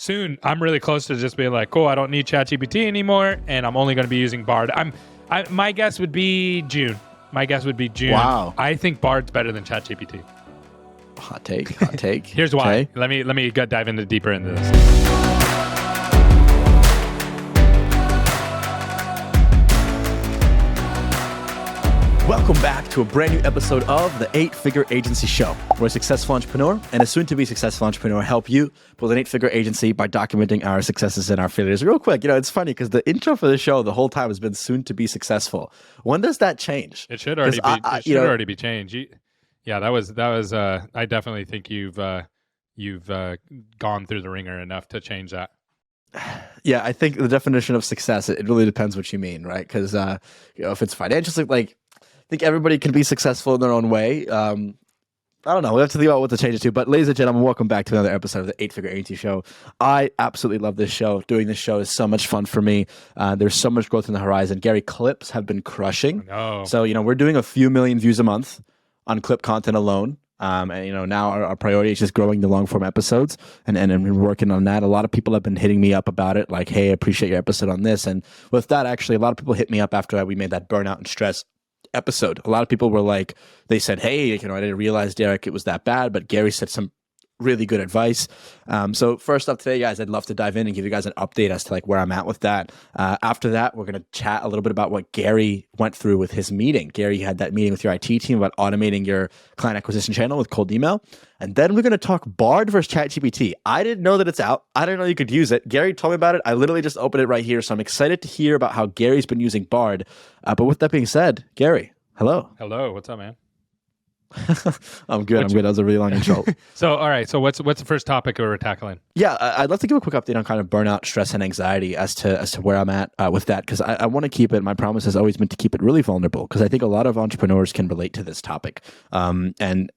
soon I'm really close to just being like, cool, I don't need ChatGPT anymore, and I'm only going to be using Bard. My guess would be June. Wow. I think Bard's better than ChatGPT. Hot take. Here's why. Okay. Let me go dive deeper into this. Welcome back to a brand new episode of the 8-Figure Agency Show, where a successful entrepreneur and a soon-to-be successful entrepreneur help you build an 8-figure agency by documenting our successes and our failures. Real quick, it's funny because the intro for the show the whole time has been soon-to-be succthul. When does that change? It should already be. It should already be changed. Yeah, that was. I definitely think you've gone through the ringer enough to change that. Yeah, I think the definition of success, it really depends what you mean, right? Because if it's financially, like, I think everybody can be successful in their own way. I don't know. We have to think about what to change it to. But ladies and gentlemen, welcome back to another episode of the 8-Figure Agency Show. I absolutely love this show. Doing this show is so much fun for me. There's so much growth in the horizon. Gary, clips have been crushing. So, we're doing a few million views a month on clip content alone. And now our priority is just growing the long form episodes and we're working on that. A lot of people have been hitting me up about it, like, hey, I appreciate your episode on this. And with that, actually, a lot of people hit me up after we made that burnout and stress episode. A lot of people were like, they said, hey, I didn't realize, Derek, it was that bad, but Gary said some really good advice. So first up today, guys, I'd love to dive in and give you guys an update as to like where I'm at with that. After that, we're going to chat a little bit about what Gary went through with his meeting. Gary had that meeting with your IT team about automating your client acquisition channel with cold email. And then we're going to talk Bard versus ChatGPT. I didn't know that it's out. I didn't know you could use it. Gary told me about it. I literally just opened it right here. So I'm excited to hear about how Gary's been using Bard. But with that being said, Gary, hello. Hello. What's up, man? I'm good. That was a really long intro. So, all right. So what's the first topic we're tackling? Yeah, I'd love to give a quick update on kind of burnout, stress, and anxiety as to where I'm at with that, because I want to keep it. My promise has always been to keep it really vulnerable, because I think a lot of entrepreneurs can relate to this topic. And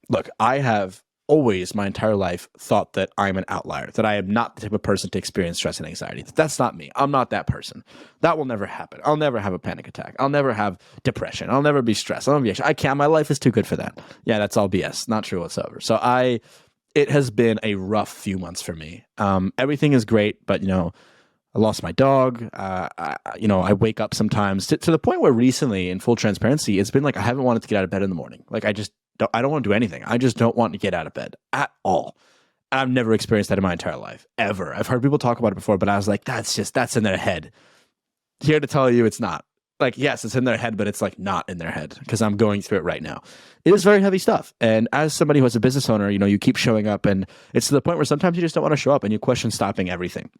look, I have always my entire life thought that I'm an outlier, that I am not the type of person to experience stress and anxiety. That's not me. I'm not that person. That will never happen. I'll never have a panic attack. I'll never have depression. I'll never be stressed. I'll never be anxious. I can't. My life is too good for that. Yeah, that's all BS. Not true whatsoever. So it has been a rough few months for me. Everything is great, but I lost my dog. I wake up sometimes to the point where recently, in full transparency, it's been like I haven't wanted to get out of bed in the morning. Like I don't want to do anything. I just don't want to get out of bed at all. I've never experienced that in my entire life, ever. I've heard people talk about it before, but I was like, that's in their head. Here to tell you it's not. Like, yes, it's in their head, but it's like not in their head, because I'm going through it right now. It is very heavy stuff. And as somebody who is a business owner, you keep showing up, and it's to the point where sometimes you just don't want to show up and you question stopping everything.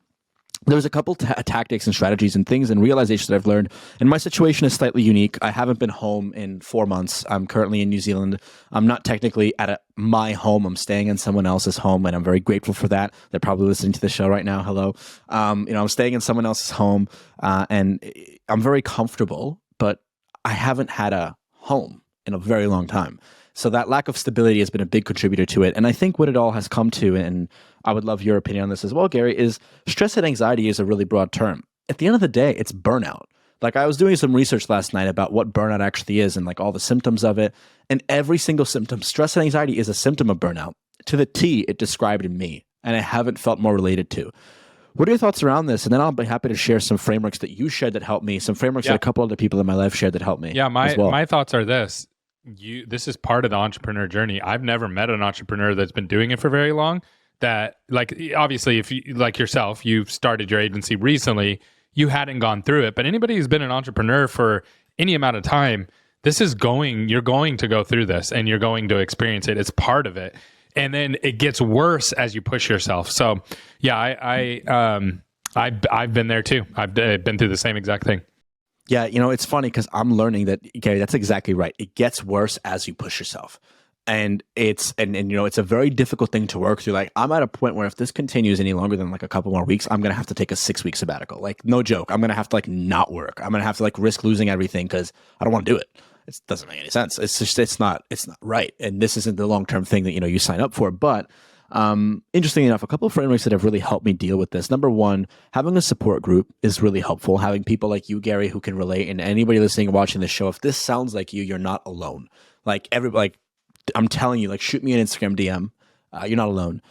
There's a couple tactics and strategies and things and realizations that I've learned. And my situation is slightly unique. I haven't been home in 4 months. I'm currently in New Zealand. I'm not technically at my home. I'm staying in someone else's home, and I'm very grateful for that. They're probably listening to the show right now. Hello. I'm staying in someone else's home, and I'm very comfortable, but I haven't had a home in a very long time. So that lack of stability has been a big contributor to it. And I think what it all has come to, and I would love your opinion on this as well, Gary, is stress and anxiety is a really broad term. At the end of the day, it's burnout. Like, I was doing some research last night about what burnout actually is and like all the symptoms of it. And every single symptom, stress and anxiety, is a symptom of burnout. To the T, it described in me, and I haven't felt more related to. What are your thoughts around this? And then I'll be happy to share some frameworks that you shared that helped me, some frameworks that a couple other people in my life shared that helped me. Yeah, my thoughts are this. This is part of the entrepreneur journey. I've never met an entrepreneur that's been doing it for very long. That, like, obviously, if you, like yourself, you've started your agency recently, you hadn't gone through it. But anybody who's been an entrepreneur for any amount of time, you're going to go through this, and you're going to experience it. It's part of it, and then it gets worse as you push yourself. So, yeah, I've been there too. I've been through the same exact thing. Yeah, it's funny because I'm learning that, Gary, that's exactly right. It gets worse as you push yourself. And it's a very difficult thing to work through. Like, I'm at a point where if this continues any longer than like a couple more weeks, I'm going to have to take a 6-week sabbatical. Like, no joke. I'm going to have to like not work. I'm going to have to like risk losing everything because I don't want to do it. It doesn't make any sense. It's just, it's not right. And this isn't the long-term thing that, you sign up for. But interestingly enough, a couple of frameworks that have really helped me deal with this. Number one, having a support group is really helpful. Having people like you, Gary, who can relate, and anybody listening and watching this show, if this sounds like you're not alone. I'm telling you, like, shoot me an Instagram DM. You're not alone.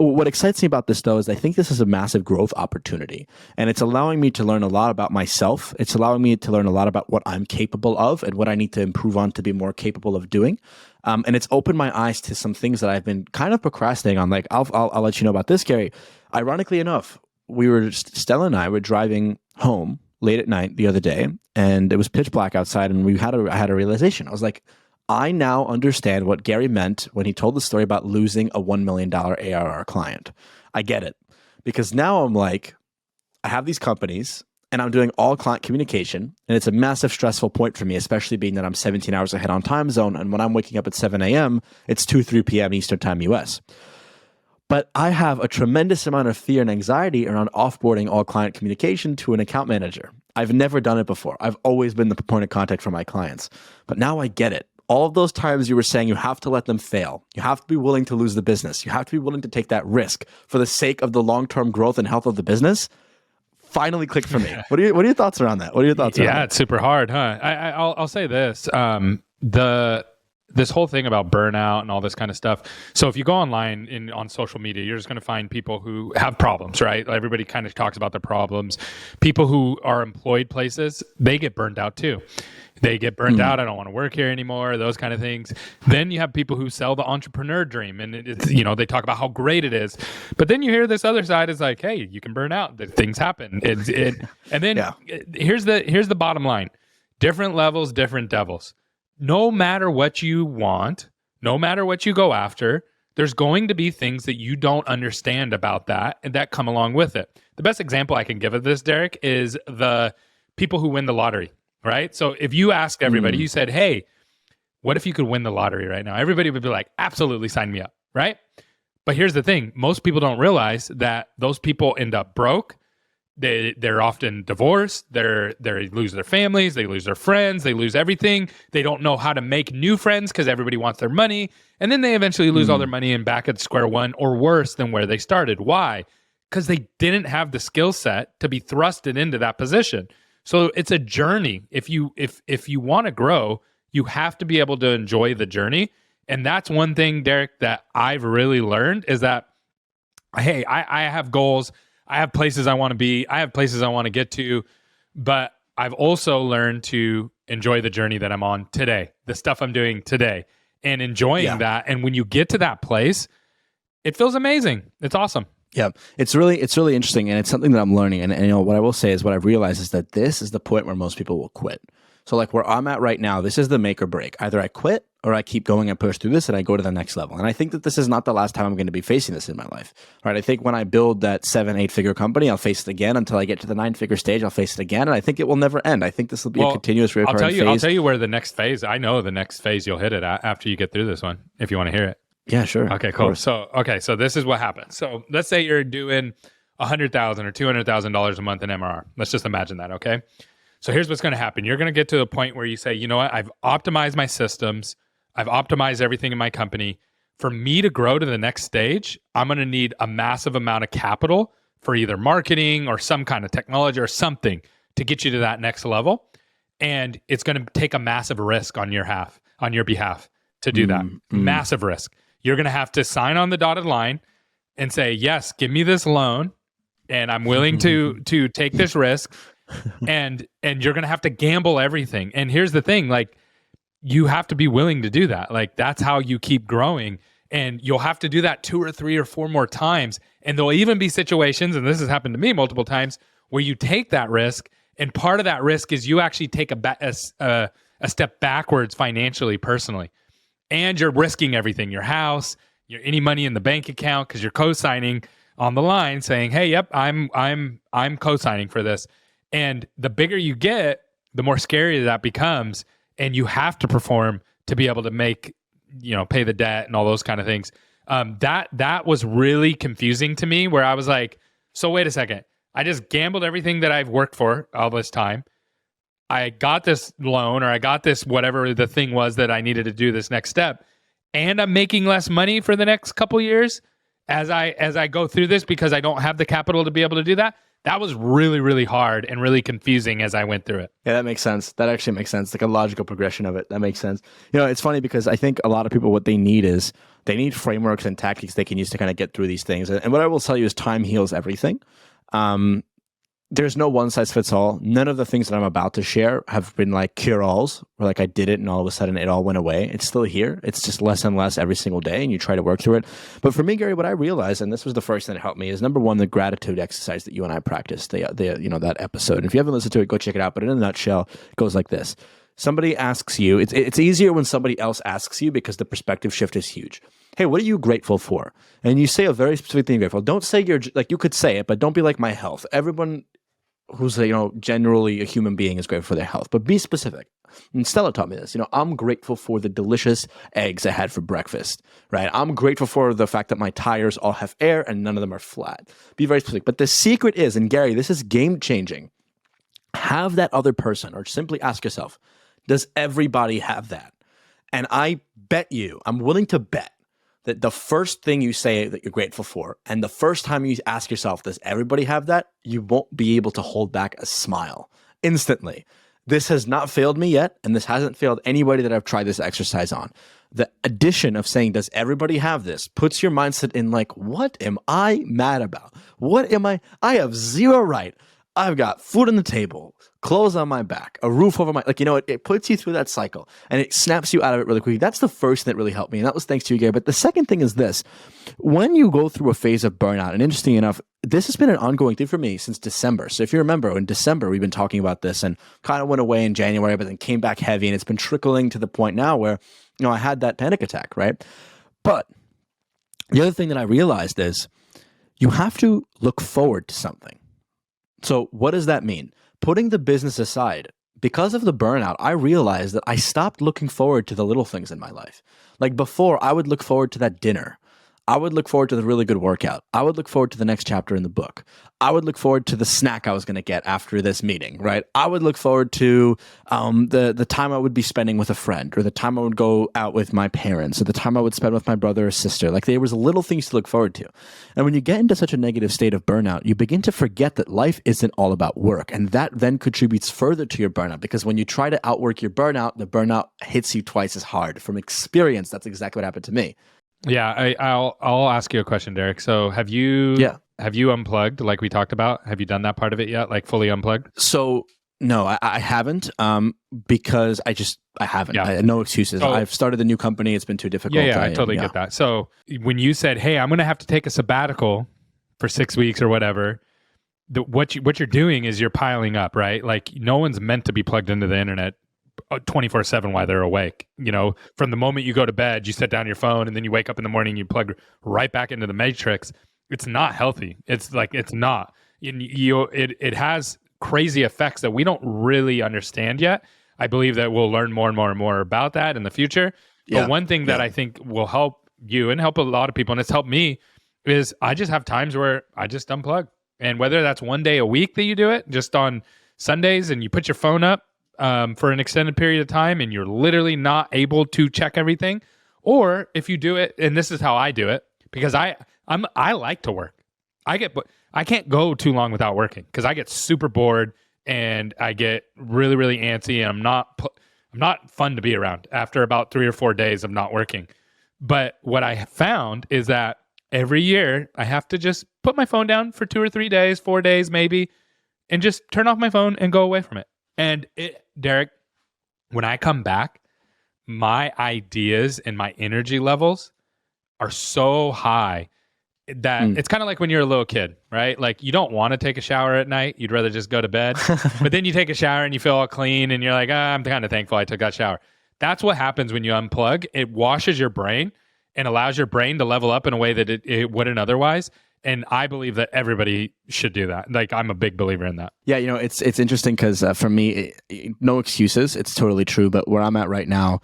what excites me about this, though, is I think this is a massive growth opportunity, and it's allowing me to learn a lot about myself. It's allowing me to learn a lot about what I'm capable of and what I need to improve on to be more capable of doing. And it's opened my eyes to some things that I've been kind of procrastinating on. Like, I'll let you know about this, Gary. Ironically enough, Stella and I were driving home late at night the other day, and it was pitch black outside, and I had a realization. I was like, I now understand what Gary meant when he told the story about losing a $1 million ARR client. I get it. Because now I'm like, I have these companies and I'm doing all client communication, and it's a massive stressful point for me, especially being that I'm 17 hours ahead on time zone. And when I'm waking up at 7 a.m., it's 3 p.m. Eastern time US. But I have a tremendous amount of fear and anxiety around offboarding all client communication to an account manager. I've never done it before. I've always been the point of contact for my clients. But now I get it. All of those times you were saying you have to let them fail. You have to be willing to lose the business. You have to be willing to take that risk for the sake of the long-term growth and health of the business. Finally clicked for me. What are your thoughts around that? What are your thoughts around that? Yeah, it's super hard, huh? I'll say this. This whole thing about burnout and all this kind of stuff. So if you go online on social media, you're just going to find people who have problems, right? Everybody kind of talks about their problems. People who are employed places, they get burned out too. They get burned out. I don't want to work here anymore. Those kind of things. Then you have people who sell the entrepreneur dream, and it's, they talk about how great it is. But then you hear this other side is like, hey, you can burn out. Things happen. And then here's the bottom line: different levels, different devils. No matter what you want, no matter what you go after, there's going to be things that you don't understand about that and that come along with it. The best example I can give of this, Derek, is the people who win the lottery. Right? So if you asked everybody, you said, hey, what if you could win the lottery right now? Everybody would be like, absolutely, sign me up. Right? But here's the thing. Most people don't realize that those people end up broke. They're often divorced. They lose their families. They lose their friends. They lose everything. They don't know how to make new friends because everybody wants their money. And then they eventually lose all their money and back at square one, or worse than where they started. Why? Because they didn't have the skill set to be thrusted into that position. So it's a journey. If you want to grow, you have to be able to enjoy the journey. And that's one thing, Derek, that I've really learned is that, hey, I have goals. I have places I want to be. I have places I want to get to. But I've also learned to enjoy the journey that I'm on today, the stuff I'm doing today, and enjoying that. And when you get to that place, it feels amazing. It's awesome. Yeah, it's really interesting, and it's something that I'm learning. And what I will say is, what I've realized is that this is the point where most people will quit. So like where I'm at right now, this is the make or break. Either I quit or I keep going and push through this and I go to the next level. And I think that this is not the last time I'm going to be facing this in my life. Right? I think when I build that 7-8 figure company, I'll face it again until I get to the 9-figure stage. I'll face it again, and I think it will never end. I think this will be a continuous recurring phase. I'll tell you where the next phase. I know the next phase you'll hit it after you get through this one. If you want to hear it. Yeah, sure. Okay, cool. So this is what happens. So let's say you're doing $100,000 or $200,000 a month in MRR. Let's just imagine that, okay? So here's what's going to happen. You're going to get to the point where you say, you know what? I've optimized my systems. I've optimized everything in my company. For me to grow to the next stage, I'm going to need a massive amount of capital for either marketing or some kind of technology or something to get you to that next level. And it's going to take a massive risk on your behalf to do that. Massive risk. You're going to have to sign on the dotted line and say, yes, give me this loan, and I'm willing to take this risk, and you're going to have to gamble everything. And here's the thing, like, you have to be willing to do that. Like, that's how you keep growing, and you'll have to do that 2 or 3 or 4 more times. And there'll even be situations, and this has happened to me multiple times, where you take that risk, and part of that risk is you actually take a step backwards financially, personally. And you're risking everything, your house, any money in the bank account, because you're co-signing on the line saying, hey, yep, I'm co-signing for this. And the bigger you get, the more scary that becomes. And you have to perform to be able to make, pay the debt and all those kind of things. That was really confusing to me, where I was like, so wait a second. I just gambled everything that I've worked for all this time. I got this loan, or I got this whatever the thing was that I needed to do this next step, and I'm making less money for the next couple years as I go through this because I don't have the capital to be able to do that. That was really, really hard and really confusing as I went through it. Yeah, that makes sense. That actually makes sense. Like a logical progression of it. That makes sense. It's funny because I think a lot of people, what they need is they need frameworks and tactics they can use to kind of get through these things. And what I will tell you is time heals everything. There's no one size fits all. None of the things that I'm about to share have been like cure-alls, where like I did it and all of a sudden it all went away. It's still here. It's just less and less every single day, and you try to work through it. But for me, Gary, what I realized, and this was the first thing that helped me, is number one, the gratitude exercise that you and I practiced, that episode. And if you haven't listened to it, go check it out. But in a nutshell, it goes like this. Somebody asks you, it's easier when somebody else asks you because the perspective shift is huge. Hey, what are you grateful for? And you say a very specific thing you're grateful. Don't say you could say it, but don't be like my health. Everyone who's generally a human being is grateful for their health, but be specific. And Stella taught me this. I'm grateful for the delicious eggs I had for breakfast, right? I'm grateful for the fact that my tires all have air and none of them are flat. Be very specific. But the secret is, and Gary, this is game changing. Have that other person, or simply ask yourself, does everybody have that? And I bet you, I'm willing to bet that the first thing you say that you're grateful for, and the first time you ask yourself, does everybody have that? You won't be able to hold back a smile instantly. This has not failed me yet, and this hasn't failed anybody that I've tried this exercise on. The addition of saying, does everybody have this, puts your mindset in like, what am I mad about? What am I have zero right. I've got food on the table, clothes on my back, a roof over my, it puts you through that cycle and it snaps you out of it really quickly. That's the first thing that really helped me. And that was thanks to you, Gary. But the second thing is this: when you go through a phase of burnout, and interesting enough, this has been an ongoing thing for me since December. So if you remember, in December, we've been talking about this and kind of went away in January, but then came back heavy. And it's been trickling to the point now where, I had that panic attack, right? But the other thing that I realized is you have to look forward to something. So what does that mean? Putting the business aside, because of the burnout, I realized that I stopped looking forward to the little things in my life. Like before, I would look forward to that dinner. I would look forward to the really good workout. I would look forward to the next chapter in the book. I would look forward to the snack I was going to get after this meeting, right? I would look forward to the time I would be spending with a friend, or the time I would go out with my parents, or the time I would spend with my brother or sister. Like there was little things to look forward to. And when you get into such a negative state of burnout, you begin to forget that life isn't all about work. And that then contributes further to your burnout, because when you try to outwork your burnout, the burnout hits you twice as hard. From experience, that's exactly what happened to me. Yeah, I'll ask you a question, Derek. So have you unplugged like we talked about? Have you done that part of it yet, like fully unplugged? So no, I haven't, because I haven't. Yeah. I had no excuses. I've started a new company. It's been too difficult. Yeah, I totally get that. So when you said, hey, I'm going to have to take a sabbatical for 6 weeks or whatever, what you're doing is you're piling up, right? Like no one's meant to be plugged into the internet 24/7 while they're awake. From the moment you go to bed, you set down your phone, and then you wake up in the morning, you plug right back into the matrix. It's not healthy. It's not. It has crazy effects that we don't really understand yet. I believe that we'll learn more and more and more about that in the future. Yeah. But one thing that I think will help you and help a lot of people, and it's helped me, is I just have times where I just unplug. And whether that's one day a week that you do it, just on Sundays, and you put your phone up for an extended period of time, and you're literally not able to check everything, or if you do it, and this is how I do it, because I like to work. I can't go too long without working because I get super bored and I get really, really antsy, and I'm not fun to be around after about 3 or 4 days of not working. But what I found is that every year I have to just put my phone down for 2 or 3 days, 4 days maybe, and just turn off my phone and go away from it. And Derek, when I come back, my ideas and my energy levels are so high that it's kind of like when you're a little kid, right? Like you don't want to take a shower at night. You'd rather just go to bed. But then you take a shower and you feel all clean and you're like, I'm kind of thankful I took that shower. That's what happens when you unplug. It washes your brain and allows your brain to level up in a way that it wouldn't otherwise. And I believe that everybody should do that. Like I'm a big believer in that. Yeah, it's interesting because for me, no excuses. It's totally true. But where I'm at right now,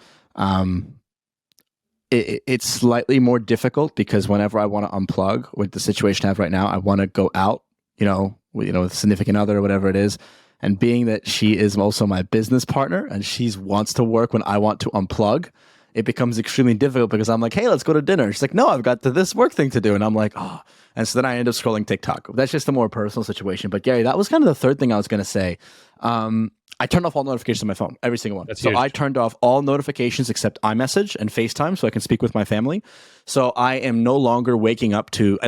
it's slightly more difficult because whenever I want to unplug with the situation I have right now, I want to go out, with a significant other or whatever it is. And being that she is also my business partner and she wants to work when I want to unplug, it becomes extremely difficult because I'm like, hey, let's go to dinner. She's like, no, I've got this work thing to do. And I'm like, oh. And so then I end up scrolling TikTok. That's just a more personal situation. But Gary, that was kind of the third thing I was going to say. I turned off all notifications on my phone, every single one. That's so huge. I turned off all notifications except iMessage and FaceTime so I can speak with my family. So I am no longer waking up to,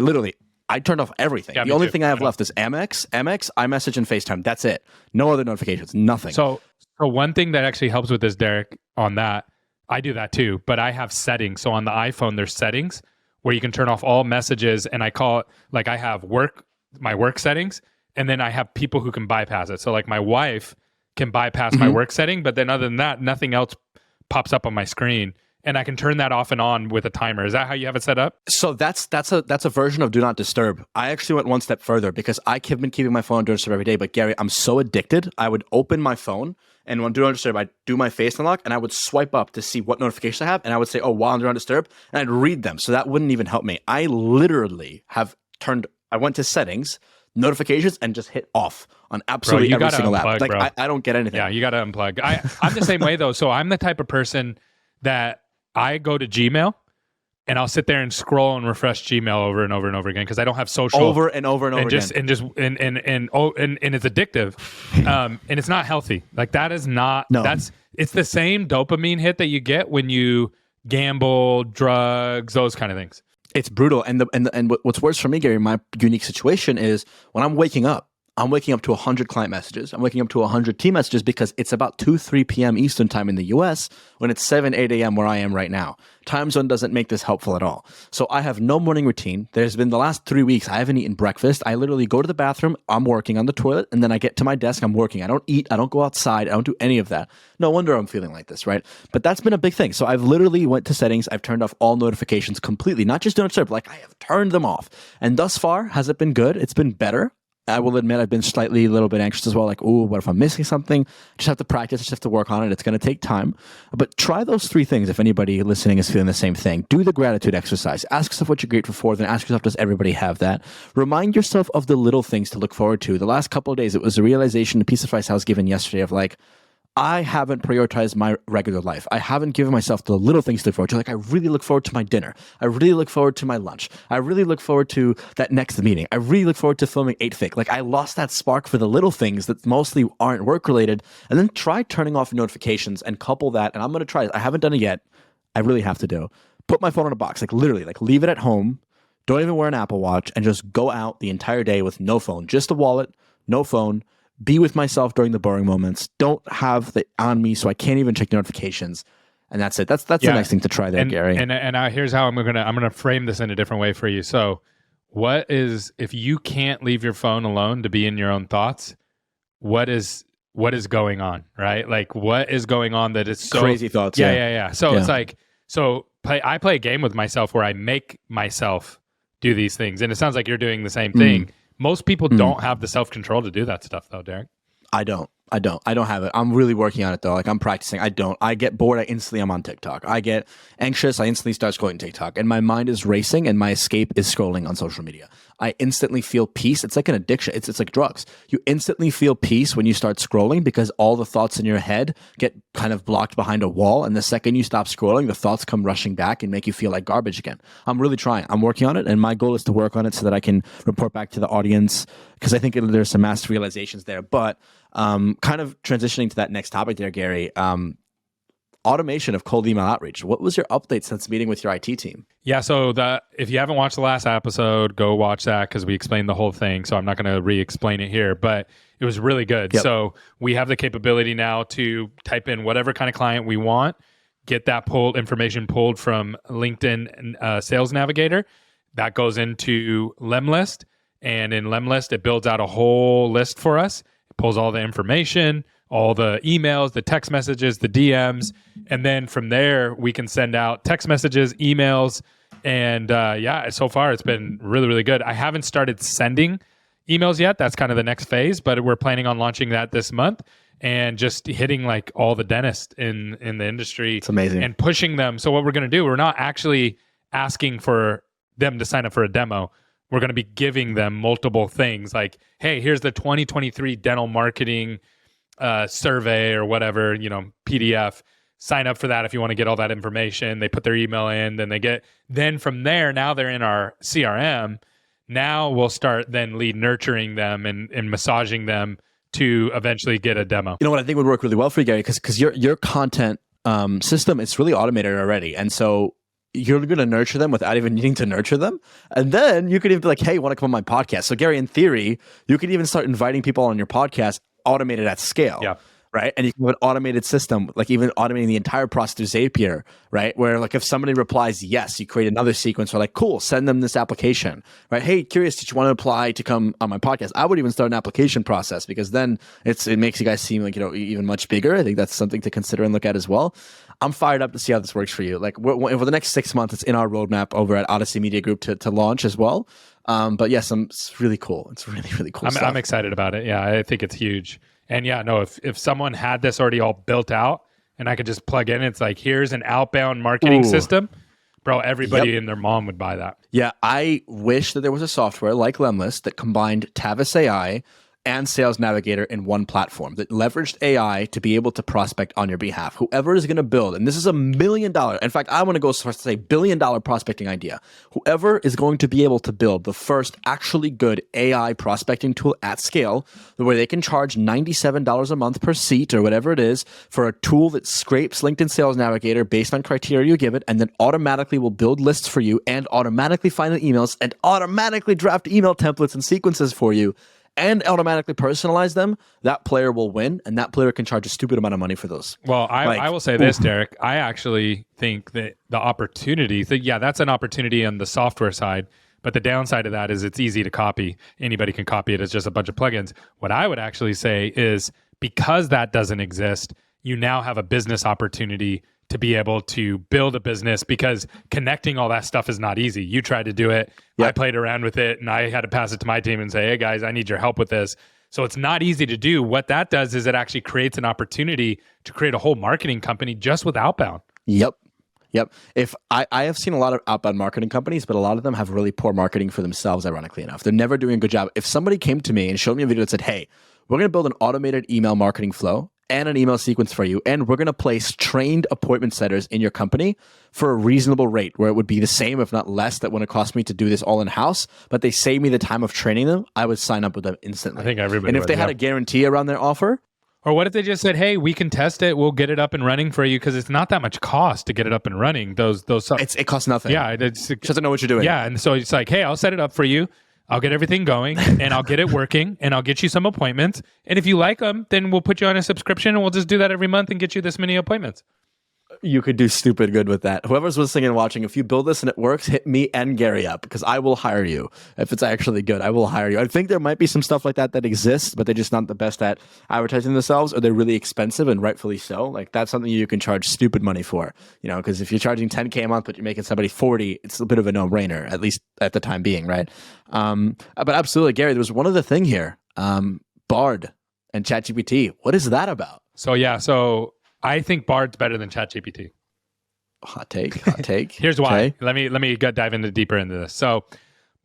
I turned off everything. Yeah, the only too. thing I have left is Amex, iMessage, and FaceTime. That's it. No other notifications, nothing. So one thing that actually helps with this, Derek, on that, I do that too, but I have settings. So on the iPhone, there's settings where you can turn off all messages, and I call it, like, I have my work settings, and then I have people who can bypass it. So like my wife can bypass my work setting, but then other than that, nothing else pops up on my screen. And I can turn that off and on with a timer. Is that how you have it set up? So that's a version of Do Not Disturb. I actually went one step further because I have been keeping my phone on Do Not Disturb every day. But Gary, I'm so addicted. I would open my phone, and when Do Not Disturb, I'd do my face unlock, and I would swipe up to see what notifications I have, and I would say, oh, while on Do Not Disturb, and I'd read them. So that wouldn't even help me. I literally I went to settings, notifications, and just hit off on absolutely every single app. Like I don't get anything. Yeah, you got to unplug. I'm the same way though. So I'm the type of person that I go to Gmail and I'll sit there and scroll and refresh Gmail over and over and over again because I don't have social over and over and over again. And it's addictive, and it's not healthy. Like that is not. No. It's the same dopamine hit that you get when you gamble, drugs, those kind of things. It's brutal. And what's worse for me, Gary, my unique situation is when I'm waking up to 100 client messages. I'm waking up to 100 team messages because it's about 2-3 p.m. Eastern time in the US when it's 7-8 a.m. where I am right now. Time zone doesn't make this helpful at all. So I have no morning routine. There's been the last 3 weeks, I haven't eaten breakfast. I literally go to the bathroom, I'm working on the toilet, and then I get to my desk, I'm working. I don't eat, I don't go outside, I don't do any of that. No wonder I'm feeling like this, right? But that's been a big thing. So I've literally went to settings, I've turned off all notifications completely, not just don't disturb, like I have turned them off. And thus far, has it been good? It's been better. I will admit I've been a little bit anxious as well. Like, ooh, what if I'm missing something? Just have to practice. Just have to work on it. It's going to take time. But try those 3 things if anybody listening is feeling the same thing. Do the gratitude exercise. Ask yourself what you're grateful for. Then ask yourself, does everybody have that? Remind yourself of the little things to look forward to. The last couple of days, it was a realization, a piece of advice I was given yesterday of like, I haven't prioritized my regular life. I haven't given myself the little things to look forward to. Like, I really look forward to my dinner. I really look forward to my lunch. I really look forward to that next meeting. I really look forward to filming 8 Fig. Like, I lost that spark for the little things that mostly aren't work related. And then try turning off notifications and couple that. And I'm going to try it. I haven't done it yet. I really have to do. Put my phone in a box. Like, literally, like, leave it at home. Don't even wear an Apple Watch and just go out the entire day with no phone. Just a wallet, no phone. Be with myself during the boring moments. Don't have it on me so I can't even check notifications. And that's it. That's the next thing to try there, Gary. And here's how I'm gonna frame this in a different way for you. So, if you can't leave your phone alone to be in your own thoughts, what is going on, right? Like what is going on that is so crazy thoughts? Yeah. So it's like I play a game with myself where I make myself do these things, and it sounds like you're doing the same thing. Most people don't have the self-control to do that stuff, though, Derek. I don't have it. I'm really working on it, though. Like, I'm practicing. I get bored. I'm on TikTok. I get anxious. I instantly start scrolling TikTok. And my mind is racing, and my escape is scrolling on social media. I instantly feel peace. It's like an addiction. It's like drugs. You instantly feel peace when you start scrolling because all the thoughts in your head get kind of blocked behind a wall. And the second you stop scrolling, the thoughts come rushing back and make you feel like garbage again. I'm really trying. I'm working on it. And my goal is to work on it so that I can report back to the audience because I think there's some mass realizations there. But kind of transitioning to that next topic there, Gary, automation of cold email outreach. What was your update since meeting with your IT team? Yeah, so if you haven't watched the last episode, go watch that because we explained the whole thing. So I'm not going to re-explain it here, but it was really good. Yep. So we have the capability now to type in whatever kind of client we want, get that information pulled from LinkedIn Sales Navigator. That goes into Lemlist, and in Lemlist, it builds out a whole list for us. It pulls all the information, all the emails, the text messages, the DMs. And then from there, we can send out text messages, emails. And so far it's been really, really good. I haven't started sending emails yet. That's kind of the next phase, but we're planning on launching that this month and just hitting like all the dentists in the industry. It's amazing. And pushing them. So what we're going to do, we're not actually asking for them to sign up for a demo. We're going to be giving them multiple things like, hey, here's the 2023 dental marketing survey or whatever, PDF. sign up for that if you want to get all that information. They put their email in, then from there, now they're in our CRM. Now we'll start then lead nurturing them and massaging them to eventually get a demo. You know what I think would work really well for you, Gary, because your content system, it's really automated already. And so you're going to nurture them without even needing to nurture them. And then you could even be like, hey, you want to come on my podcast? So Gary, in theory, you could even start inviting people on your podcast automated at scale. Yeah. Right. And you can have an automated system, like even automating the entire process through Zapier, right? Where like if somebody replies yes, you create another sequence where like, cool, send them this application, right? Hey, curious, did you want to apply to come on my podcast? I would even start an application process because then it makes you guys seem like, even much bigger. I think that's something to consider and look at as well. I'm fired up to see how this works for you. Like over the next 6 months, it's in our roadmap over at Odyssey Media Group to launch as well. But yes, it's really cool. It's really, really cool stuff. I'm excited about it. Yeah, I think it's huge. And yeah, no, if someone had this already all built out and I could just plug in, it's like, here's an outbound marketing system, bro, everybody and their mom would buy that. Yeah, I wish that there was a software like Lemlist that combined Tavis AI and Sales Navigator in one platform that leveraged AI to be able to prospect on your behalf. Whoever is going to build, and this is $1 million, in fact, I want to go so far as to say $1 billion prospecting idea. Whoever is going to be able to build the first actually good AI prospecting tool at scale, where they can charge $97 a month per seat or whatever it is for a tool that scrapes LinkedIn Sales Navigator based on criteria you give it, and then automatically will build lists for you and automatically find the emails and automatically draft email templates and sequences for you, and automatically personalize them, that player will win, and that player can charge a stupid amount of money for those. Well, I will say this, Derek. I actually think that the opportunity, that's an opportunity on the software side, but the downside of that is it's easy to copy. Anybody can copy it as just a bunch of plugins. What I would actually say is because that doesn't exist, you now have a business opportunity to be able to build a business, because connecting all that stuff is not easy. You tried to do it. Yep. I played around with it, and I had to pass it to my team and say, hey guys, I need your help with this. So it's not easy to do. What that does is it actually creates an opportunity to create a whole marketing company just with outbound. Yep. If I have seen a lot of outbound marketing companies, but a lot of them have really poor marketing for themselves, ironically enough. They're never doing a good job. If somebody came to me and showed me a video that said, hey, we're going to build an automated email marketing flow and an email sequence for you, and we're going to place trained appointment setters in your company for a reasonable rate, where it would be the same, if not less, that when it cost me to do this all in-house, but they save me the time of training them, I would sign up with them instantly. I think everybody And if they had a guarantee around their offer. Or what if they just said, hey, we can test it, we'll get it up and running for you, because it's not that much cost to get it up and running. It costs nothing. Yeah. It doesn't know what you're doing. Yeah, and so it's like, hey, I'll set it up for you. I'll get everything going, and I'll get it working, and I'll get you some appointments. And if you like them, then we'll put you on a subscription, and we'll just do that every month and get you this many appointments. You could do stupid good with that. Whoever's listening and watching, if you build this and it works, hit me and Gary up, because I will hire you. If it's actually good, I will hire you. I think there might be some stuff like that exists, but they're just not the best at advertising themselves, or they're really expensive, and rightfully so. Like, that's something you can charge stupid money for, because if you're charging $10K a month, but you're making somebody 40, it's a bit of a no-brainer, at least at the time being, right? But absolutely, Gary, there was one other thing here. Bard and ChatGPT. What is that about? So I think Bard's better than ChatGPT. Hot take. Here's why. Okay. Let me dive deeper into this. So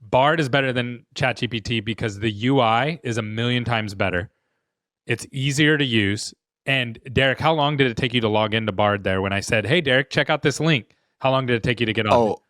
Bard is better than ChatGPT because the UI is 1,000,000 times better. It's easier to use. And Derek, how long did it take you to log into Bard there when I said, hey, Derek, check out this link? How long did it take you to get on? Oh,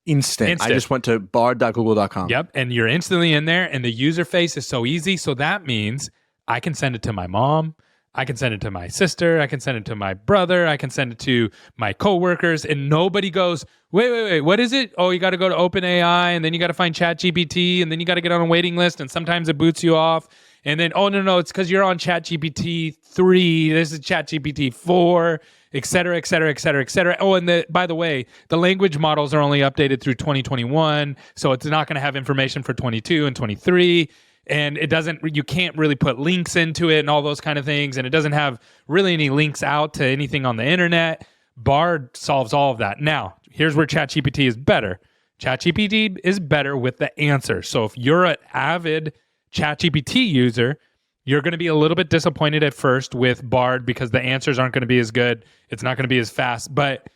instant. I just went to bard.google.com. Yep. And you're instantly in there, and the user face is so easy. So that means I can send it to my mom. I can send it to my sister. I can send it to my brother. I can send it to my coworkers, and nobody goes, wait, what is it? Oh, you got to go to OpenAI, and then you got to find ChatGPT, and then you got to get on a waiting list, and sometimes it boots you off. And then, oh, no, it's because you're on ChatGPT 3. This is ChatGPT 4, et cetera, et cetera, et cetera, et cetera. Oh, and by the way, the language models are only updated through 2021, so it's not going to have information for 22 and 23. And you can't really put links into it and all those kind of things. And it doesn't have really any links out to anything on the internet. Bard solves all of that. Now, here's where ChatGPT is better. ChatGPT is better with the answer. So if you're an avid ChatGPT user, you're going to be a little bit disappointed at first with Bard because the answers aren't going to be as good. It's not going to be as fast. But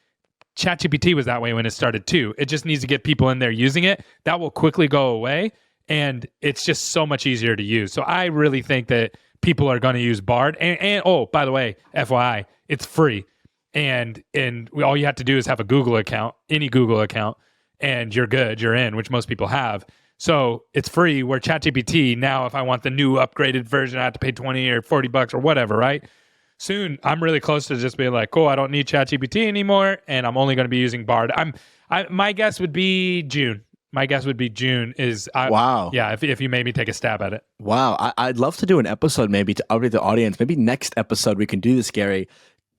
ChatGPT was that way when it started too. It just needs to get people in there using it. That will quickly go away. And it's just so much easier to use. So I really think that people are going to use Bard. And oh, by the way, FYI, it's free. and all you have to do is have a Google account, any Google account, and you're good, you're in, which most people have. So it's free. Where ChatGPT now, if I want the new upgraded version, I have to pay 20 or 40 bucks or whatever, right? Soon, I'm really close to just being like, cool, I don't need ChatGPT anymore, and I'm only going to be using Bard. My guess would be June. My guess would be June Wow. Yeah, if you made me take a stab at it. Wow. I'd love to do an episode maybe to update the audience. Maybe next episode we can do this, Gary.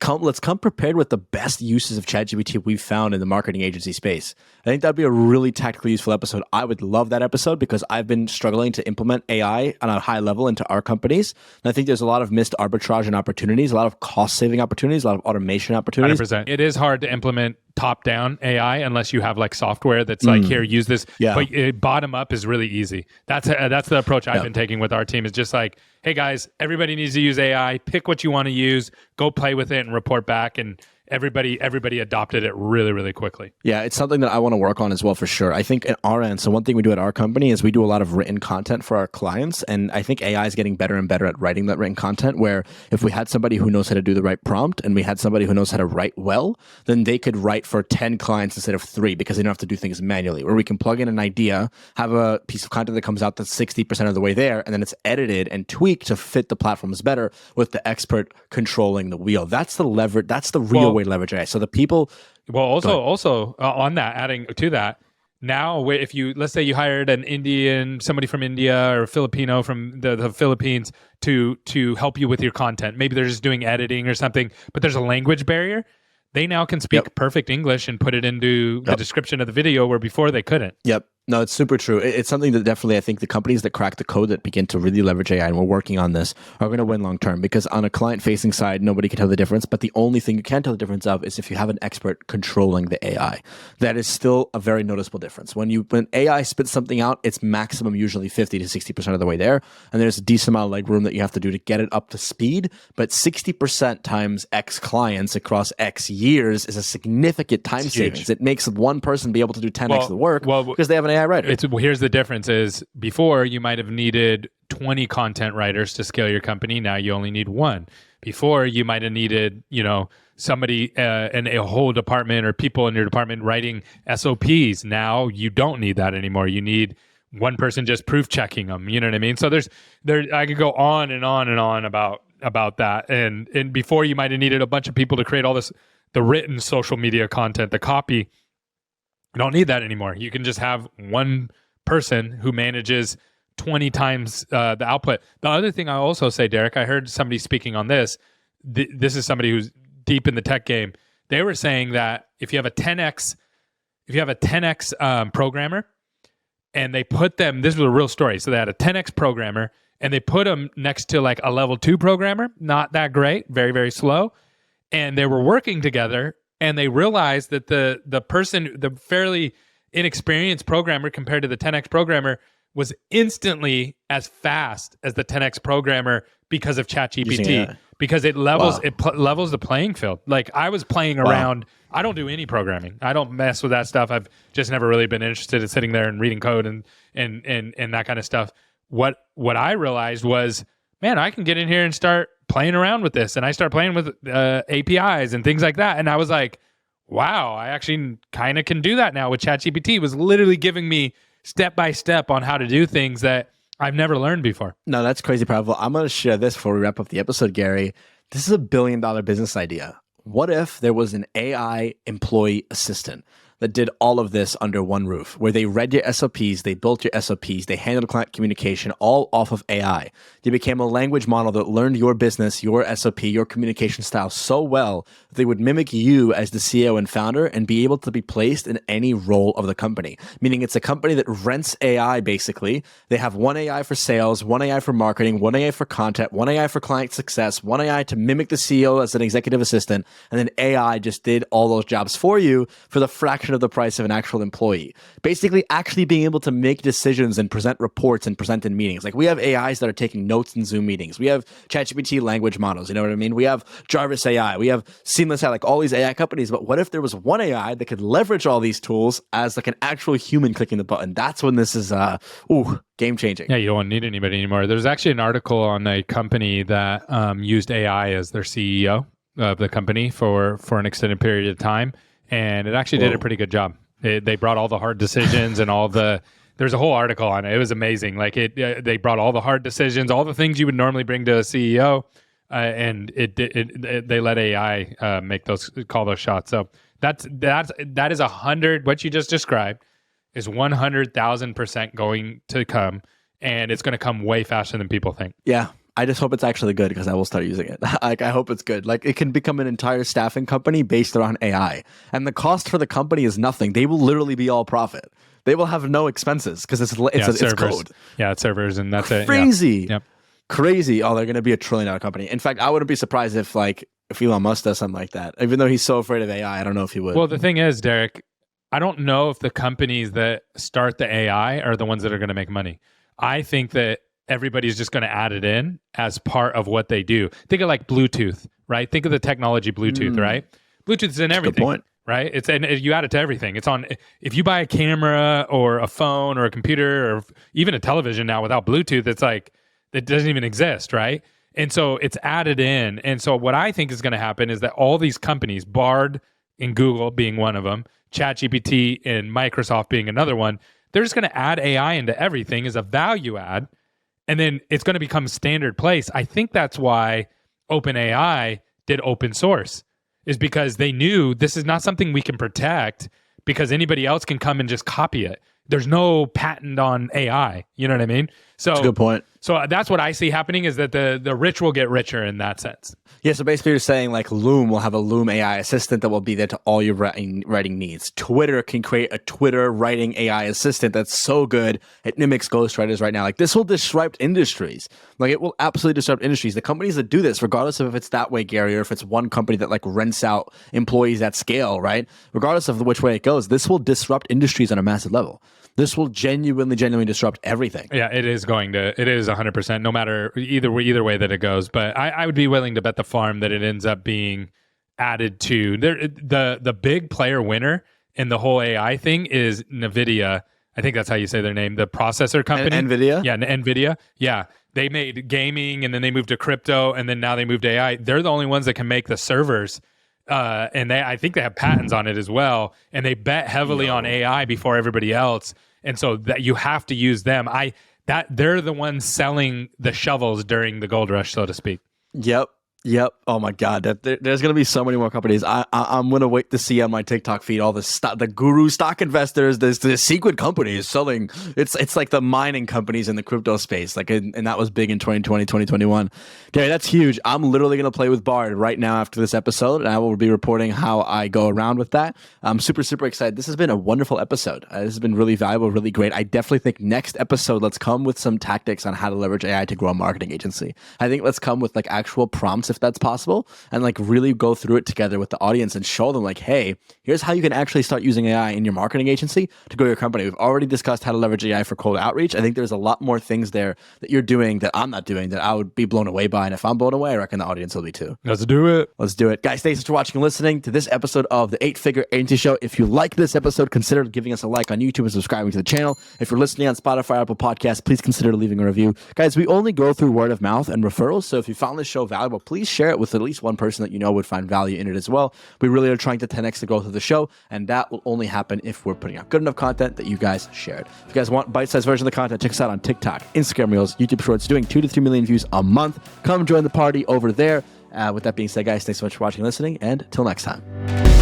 Let's come prepared with the best uses of ChatGPT we've found in the marketing agency space. I think that'd be a really tactically useful episode. I would love that episode because I've been struggling to implement AI on a high level into our companies. And I think there's a lot of missed arbitrage and opportunities, a lot of cost saving opportunities, a lot of automation opportunities. 100%. It is hard to implement top down AI unless you have like software that's like, here, use this. Yeah. But bottom up is really easy. That's the approach I've been taking with our team. Is just like, hey guys, everybody needs to use AI. Pick what you want to use. Go play with it and report back. And everybody adopted it really, really quickly. Yeah, it's something that I want to work on as well for sure. I think at our end, so one thing we do at our company is we do a lot of written content for our clients. And I think AI is getting better and better at writing that written content, where if we had somebody who knows how to do the right prompt and we had somebody who knows how to write well, then they could write for 10 clients instead of 3 because they don't have to do things manually. Where we can plug in an idea, have a piece of content that comes out that's 60% of the way there, and then it's edited and tweaked to fit the platforms better with the expert controlling the wheel. That's the leverage. That's the real way to leverage AI. So the people. Well, also on that, adding to that, now if you, let's say you hired somebody from India or a Filipino from the Philippines to help you with your content. Maybe they're just doing editing or something, but there's a language barrier. They now can speak perfect English and put it into the description of the video where before they couldn't. Yep. No, it's super true. It's something that definitely I think the companies that crack the code that begin to really leverage AI, and we're working on this, are going to win long term, because on a client-facing side, nobody can tell the difference. But the only thing you can tell the difference of is if you have an expert controlling the AI. That is still a very noticeable difference. When AI spits something out, it's maximum usually 50 to 60% of the way there. And there's a decent amount of leg room that you have to do to get it up to speed. But 60% times X clients across X years is a significant time savings. It makes one person be able to do 10X of the work because they have an AI writer. Here's the difference is before you might have needed 20 content writers to scale your company. Now you only need 1. Before you might have needed, somebody and a whole department or people in your department writing SOPs. Now you don't need that anymore. You need one person just proof checking them. You know what I mean? So I could go on and on and on about that. And before you might have needed a bunch of people to create all this, the written social media content, the copy. You don't need that anymore. You can just have one person who manages 20 times the output. The other thing I also say, Derek, I heard somebody speaking on this. This is somebody who's deep in the tech game. They were saying that if you have a 10x programmer, and they put them, this was a real story. So they had a 10x programmer, and they put them next to like a level 2 programmer, not that great, very, very slow, and they were working together. And they realized that the fairly inexperienced programmer compared to the 10x programmer was instantly as fast as the 10x programmer because of ChatGPT. Because it levels levels the playing field. Like I was playing around. I don't do any programming. I don't mess with that stuff. I've just never really been interested in sitting there and reading code and that kind of stuff. What I realized was, man, I can get in here and start playing around with this. And I start playing with APIs and things like that. And I was like, wow, I actually kind of can do that now with ChatGPT. It was literally giving me step by step on how to do things that I've never learned before. No, that's crazy powerful. I'm going to share this before we wrap up the episode, Gary. This is a $1 billion business idea. What if there was an AI employee assistant that did all of this under one roof, where they read your SOPs, they built your SOPs, they handled client communication all off of AI. They became a language model that learned your business, your SOP, your communication style so well that they would mimic you as the CEO and founder and be able to be placed in any role of the company. Meaning it's a company that rents AI basically. They have one AI for sales, one AI for marketing, one AI for content, one AI for client success, one AI to mimic the CEO as an executive assistant, and then AI just did all those jobs for you for the fraction of the price of an actual employee. Basically, actually being able to make decisions and present reports and present in meetings. Like we have AIs that are taking notes in Zoom meetings. We have ChatGPT language models. You know what I mean? We have Jarvis AI. We have Seamless AI, like all these AI companies. But what if there was one AI that could leverage all these tools as like an actual human clicking the button? That's when this is game changing. Yeah, you don't need anybody anymore. There's actually an article on a company that used AI as their CEO of the company for an extended period of time, and it actually did a pretty good job. They brought all the hard decisions and all the. There's a whole article on it. It was amazing. Like they brought all the hard decisions, all the things you would normally bring to a CEO, and they let AI call those shots. So that is 100. What you just described is 100,000% going to come, and it's going to come way faster than people think. Yeah. I just hope it's actually good because I will start using it. Like, I hope it's good. Like, it can become an entire staffing company based around AI. And the cost for the company is nothing. They will literally be all profit. They will have no expenses because it's code. Yeah, it's servers, and that's it. Crazy. Yeah. Yep. Crazy. Oh, they're going to be $1 trillion company. In fact, I wouldn't be surprised if Elon Musk does something like that. Even though he's so afraid of AI, I don't know if he would. Well, the thing is, Derek, I don't know if the companies that start the AI are the ones that are going to make money. I think that everybody's just going to add it in as part of what they do. Think of like Bluetooth, right? Think of the technology Bluetooth, right? Bluetooth is in everything, good point. right? And you add it to everything. It's on. If you buy a camera or a phone or a computer or even a television now without Bluetooth, it's like it doesn't even exist, right? And so it's added in. And so what I think is going to happen is that all these companies, Bard and Google being one of them, ChatGPT and Microsoft being another one, they're just going to add AI into everything as a value add. And then it's going to become standard place. I think that's why OpenAI did open source, is because they knew this is not something we can protect because anybody else can come and just copy it. There's no patent on AI. You know what I mean? So that's a good point. So that's what I see happening is that the rich will get richer in that sense. Yeah, so basically you're saying like Loom will have a Loom AI assistant that will be there to all your writing needs. Twitter can create a Twitter writing AI assistant that's so good it mimics ghostwriters right now. Like, this will disrupt industries. Like, it will absolutely disrupt industries. The companies that do this, regardless of if it's that way, Gary, or if it's one company that like rents out employees at scale, right? Regardless of which way it goes, this will disrupt industries on a massive level. This will genuinely disrupt everything. Yeah, it is 100%, no matter either way that it goes. But I would be willing to bet the farm that it ends up being added to. The big player winner in the whole AI thing is NVIDIA. I think that's how you say their name, the processor company. NVIDIA? Yeah, NVIDIA. Yeah. They made gaming, and then they moved to crypto, and then now they moved to AI. They're the only ones that can make the servers. And I think they have patents on it as well. And they bet heavily on AI before everybody else. And so that you have to use them. They're the ones selling the shovels during the gold rush, so to speak. Yep. Oh my God. There's going to be so many more companies. I'm going to wait to see on my TikTok feed all the guru stock investors, the secret companies selling. It's like the mining companies in the crypto space. And that was big in 2020, 2021. Gary, that's huge. I'm literally going to play with Bard right now after this episode, and I will be reporting how I go around with that. I'm super, super excited. This has been a wonderful episode. This has been really valuable, really great. I definitely think next episode, let's come with some tactics on how to leverage AI to grow a marketing agency. I think let's come with like actual prompts if that's possible, and like really go through it together with the audience and show them like, hey, here's how you can actually start using AI in your marketing agency to grow your company. We've already discussed how to leverage AI for cold outreach. I think there's a lot more things there that you're doing that I'm not doing that I would be blown away by. And if I'm blown away, I reckon the audience will be too. Let's do it. Guys, thanks for watching and listening to this episode of the 8-Figure Agency Show. If you like this episode, consider giving us a like on YouTube and subscribing to the channel. If you're listening on Spotify, Apple Podcasts, please consider leaving a review. Guys, we only go through word of mouth and referrals. So if you found this show valuable, please share it with at least one person that you know would find value in it as well. We really are trying to 10x the growth of the show, and that will only happen if we're putting out good enough content that you guys shared. If you guys want bite-sized version of the content, check us out on TikTok, Instagram Reels, YouTube Shorts, doing 2 to 3 million views a month. Come join the party over there. With that being said, guys, thanks so much for watching and listening, and till next time.